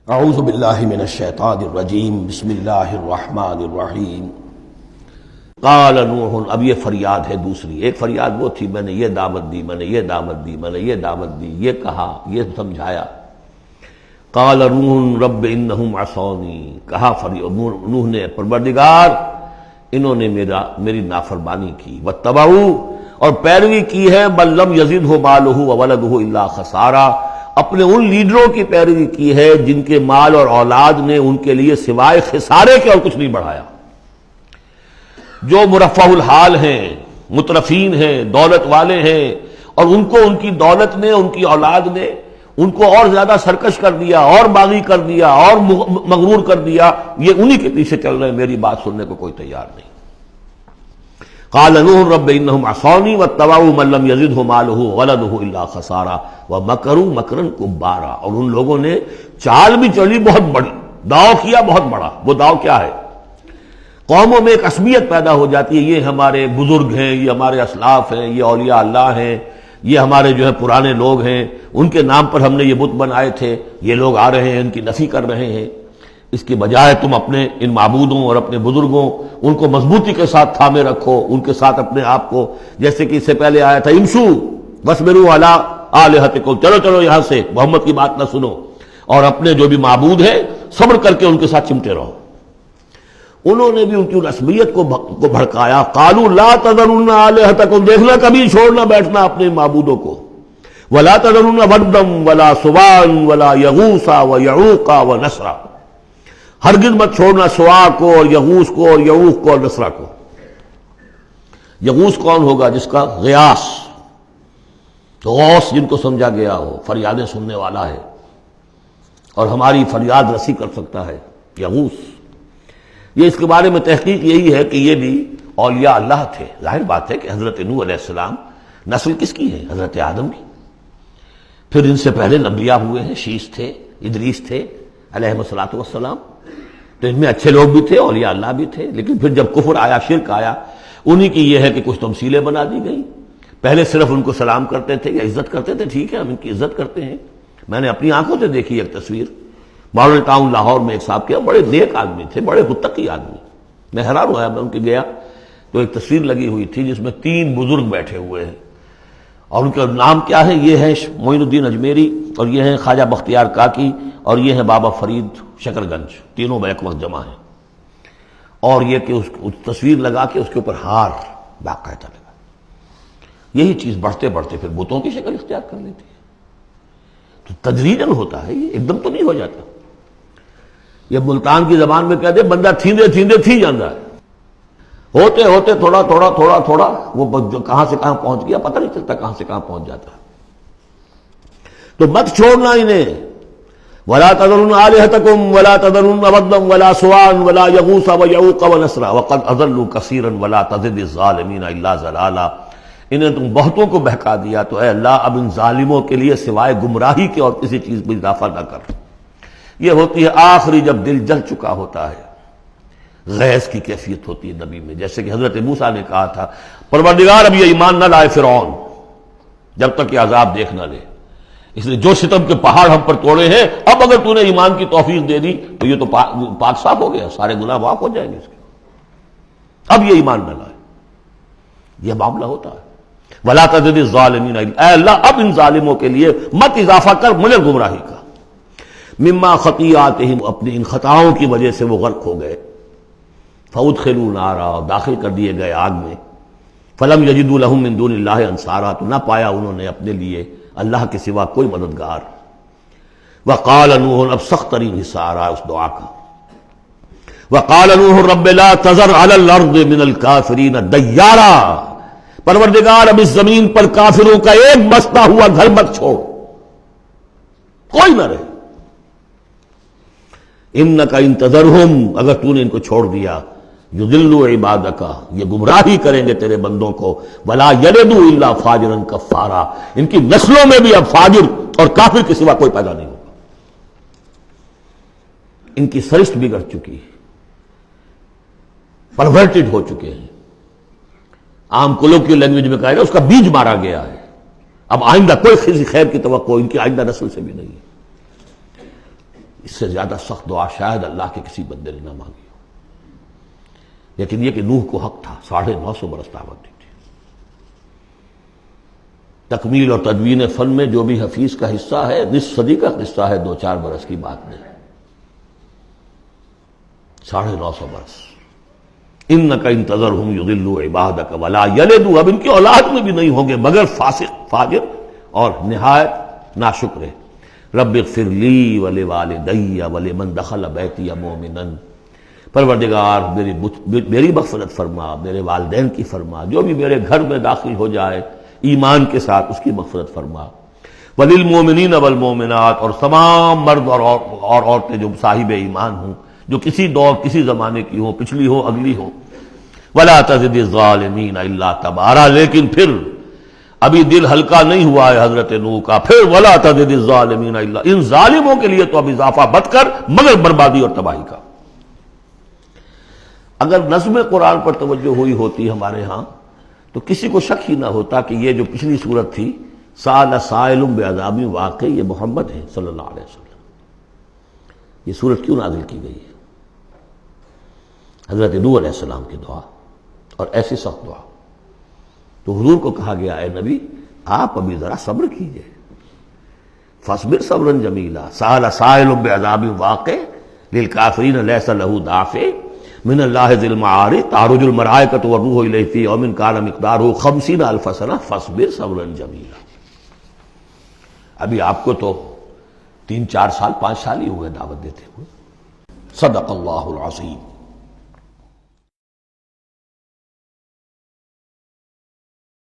اعوذ باللہ من الشیطان الرجیم بسم اللہ الرحمن الرحیم قال نوح. اب یہ فریاد ہے دوسری. ایک فریاد وہ تھی میں نے یہ دعوت دی، میں نے یہ دعوت دی، میں نے یہ دعوت دی، یہ کہا، یہ سمجھایا. قال نوح رب انہم عصونی. کہا نوح نے پروردگار انہوں نے میری نافرمانی کی. واتبعوا اور پیروی کی ہے بل لم یزدہ مالہ وولدہ الا خسارا. اپنے ان لیڈروں کی پیروی کی ہے جن کے مال اور اولاد نے ان کے لیے سوائے خسارے کے اور کچھ نہیں بڑھایا. جو مرفہ الحال ہیں، مترفین ہیں، دولت والے ہیں، اور ان کو ان کی دولت نے، ان کی اولاد نے ان کو اور زیادہ سرکش کر دیا، اور باغی کر دیا، اور مغرور کر دیا، یہ انہی کے پیچھے چل رہے ہیں. میری بات سننے کو کوئی تیار نہیں. قال نوح رب انہم عصونی واتبعوا من لم یزدہ مالہ وولدہ الا خسارا ومکروا مکرا کبارا. اور ان لوگوں نے چال بھی چلی بہت بڑی، داؤ کیا بہت بڑا. وہ داؤ کیا ہے؟ قوموں میں ایک عصبیت پیدا ہو جاتی ہے، یہ ہمارے بزرگ ہیں، یہ ہمارے اسلاف ہیں، یہ اولیاء اللہ ہیں، یہ ہمارے جو ہے پرانے لوگ ہیں، ان کے نام پر ہم نے یہ بت بنائے تھے، یہ لوگ آ رہے ہیں ان کی نفی کر رہے ہیں. اس کی بجائے تم اپنے ان معبودوں اور اپنے بزرگوں ان کو مضبوطی کے ساتھ تھامے رکھو، ان کے ساتھ اپنے آپ کو، جیسے کہ اس سے پہلے آیا تھا امشو واصبروا علی آلہتکم، چلو چلو یہاں سے، محمد کی بات نہ سنو، اور اپنے جو بھی معبود ہیں صبر کر کے ان کے ساتھ چمٹے رہو. انہوں نے بھی ان کی رسمیت کو بھڑکایا. قالوا لا تذرن آلہتکم، دیکھنا کبھی چھوڑنا بیٹھنا اپنے معبودوں کو. ولا تذرن ودا ولا سواعا ولا یغوث ویعوق ونسرا، ہرگز مت چھوڑنا سواع کو اور یغوث کو اور یعوق کو اور نسرا کو. یغوث کون ہوگا؟ جس کا غیاث، غوث جن کو سمجھا گیا ہو، فریادیں سننے والا ہے اور ہماری فریاد رسی کر سکتا ہے، یغوث. یہ اس کے بارے میں تحقیق یہی ہے کہ یہ بھی اولیاء اللہ تھے. ظاہر بات ہے کہ حضرت نوح علیہ السلام نسل کس کی ہے؟ حضرت آدم کی. پھر ان سے پہلے انبیاء ہوئے ہیں، شیش تھے، ادریس تھے علیہ الصلوۃ والسلام. تو ان میں اچھے لوگ بھی تھے، اولیاء اللہ بھی تھے. لیکن پھر جب کفر آیا، شرک آیا، انہی کی یہ ہے کہ کچھ تمثیلیں بنا دی گئی. پہلے صرف ان کو سلام کرتے تھے یا عزت کرتے تھے، ٹھیک ہے ہم ان کی عزت کرتے ہیں. میں نے اپنی آنکھوں سے دیکھی ایک تصویر ماڈل ٹاؤن لاہور میں. ایک صاحب کے بڑے نیک آدمی تھے، بڑے متقی آدمی. میں حیران ہوا، میں ان کے گیا تو ایک تصویر لگی ہوئی تھی جس میں 3 بزرگ بیٹھے ہوئے ہیں، اور ان کا نام کیا ہے؟ یہ ہے معین الدین اجمیری، اور یہ ہیں خواجہ بختیار کاکی، اور یہ ہے بابا فرید شکر گنج. تینوں بیک وقت جمع ہیں. اور یہ کہ اس تصویر لگا کے اس کے اوپر ہار باقاعدہ لگا. یہی چیز بڑھتے بڑھتے پھر بتوں کی شکل اختیار کر لیتی ہے. تو تدریجاً ہوتا ہے، یہ ایک دم تو نہیں ہو جاتا. یہ ملتان کی زبان میں کہتے ہیں بندہ تھیندے تھیندے تھی جاندہ ہے. ہوتے ہوتے تھوڑا تھوڑا تھوڑا تھوڑا وہ کہاں سے کہاں پہنچ گیا پتہ نہیں چلتا، کہاں سے کہاں پہنچ جاتا ہے. تو مت چھوڑنا انہیں. ولا تذرن آلہتکم ولا تذرن ودا ولا سواعا ولا یغوث ویعوق ونسرا وقد اضلوا کثیرا ولا تزد الظالمین الا ضلالا. انہیں تم بہتوں کو بہکا دیا، تو اے اللہ اب ان ظالموں کے لیے سوائے گمراہی کے اور کسی چیز میں اضافہ نہ کر. یہ ہوتی ہے آخری جب دل جل چکا ہوتا ہے، غیظ کی کیفیت ہوتی ہے نبی میں. جیسے کہ حضرت موسیٰ نے کہا تھا پروردگار اب یہ ایمان نہ لائے فرعون جب تک کہ عذاب دیکھ نہ لے. اس لیے جو ستم کے پہاڑ ہم پر توڑے ہیں، اب اگر تو نے ایمان کی توفیق دے دی تو یہ تو پاک صاف ہو گیا، سارے گناہ معاف ہو جائیں گے اس کے. اب یہ ایمان نہ لائے. یہ معاملہ ہوتا ہے. ولا تزد الظالمین، اے اللہ اب ان ظالموں کے لیے مت اضافہ کر مجھے گمراہی کا. مما خطیئاتہم، اپنی ان خطاؤں کی وجہ سے وہ غرق ہو گئے. فادخلوا نارا، داخل کر دیے گئے آگ میں. فلم یجدوا لہم من دون اللہ انصارا، تو نہ پایا انہوں نے اپنے لیے اللہ کے سوا کوئی مددگار. وقال نوح، اب سخت ترین حصہ آ رہا ہے اس دعا کا. وقال نوح رب لا تذر علی الارض من الکافرین دیارا، پروردگار اب اس زمین پر کافروں کا ایک بستا ہوا گھر مت چھوڑ، کوئی نہ رہے. انک ان تذرہم، اگر تو نے ان کو چھوڑ دیا، یضلوا عبادک، یہ گمراہی کریں گے تیرے بندوں کو. ولا یلدوا الا فاجرا کفارا، ان کی نسلوں میں بھی اب فاجر اور کافر کے سوا کوئی پیدا نہیں ہوگا. ان کی سرشت بگڑ چکی ہے، پرورٹڈ ہو چکے ہیں. عام کلوکی لینگویج میں کہا جائے اس کا بیج مارا گیا ہے. اب آئندہ کوئی خیر کی توقع ان کی آئندہ نسل سے بھی نہیں ہے. اس سے زیادہ سخت دعا شاید اللہ کے کسی بندے نے نہ مانگی ہو، لیکن یہ کہ نوح کو حق تھا، 950 برس دعوت دی تھی۔ تکمیل اور تدوین فن میں جو بھی حفیظ کا حصہ ہے، نصف صدی کا حصہ ہے، 2-4 برس کی بات نہیں، 950 برس۔ اِنَّكَ إِن تَذَرْهُمْ يُضِلُّوا عِبَادَكَ وَلَا يَلِدُوا، اب ان کی اولاد میں بھی نہیں ہوں گے مگر فاسق، فاجر اور نہایت ناشکر۔ رب اغفر لی ولوالدی ولمن دخل بیتی مؤمنا، پروردگار میری مغفرت فرما، میرے والدین کی فرما، جو بھی میرے گھر میں داخل ہو جائے ایمان کے ساتھ اس کی مغفرت فرما، وللمؤمنین والمؤمنات، اور تمام مرد اور عورتیں جو صاحب ایمان ہوں، جو کسی دور کسی زمانے کی ہوں، پچھلی ہو اگلی ہو، ولا تزد الظالمین الا تبارا، لیکن پھر ابھی دل ہلکا نہیں ہوا ہے حضرت نوح کا، پھر ولا تزد الظالمین الا، ان ظالموں کے لیے تو اب اضافہ مت کر مگر بربادی اور تباہی کا۔ اگر نظم قرآن پر توجہ ہوئی ہوتی ہمارے ہاں تو کسی کو شک ہی نہ ہوتا کہ یہ جو پچھلی صورت تھی سأل سائل بعذاب واقع، یہ محمد ہے صلی اللہ علیہ وسلم۔ یہ صورت کیوں نازل کی گئی ہے؟ حضرت نوح علیہ السلام کی دعا، اور ایسی سخت دعا، تو حضور کو کہا گیا اے نبی آپ ابھی ذرا صبر کیجئے، فاصبر صبرا جمیلا، سأل سائل بعذاب واقع للکافرین لیس له دافع من اللہ ذی المعارج تعرج الملائکۃ والروح الیہ فی یوم کان مقدارہ 50,000 سنہ فاصبر صبرا جمیلا۔ ابھی آپ کو تو 3-4 سال 5 سال ہی ہوئے دعوت دیتے ہوئے۔ صدق اللہ العظیم۔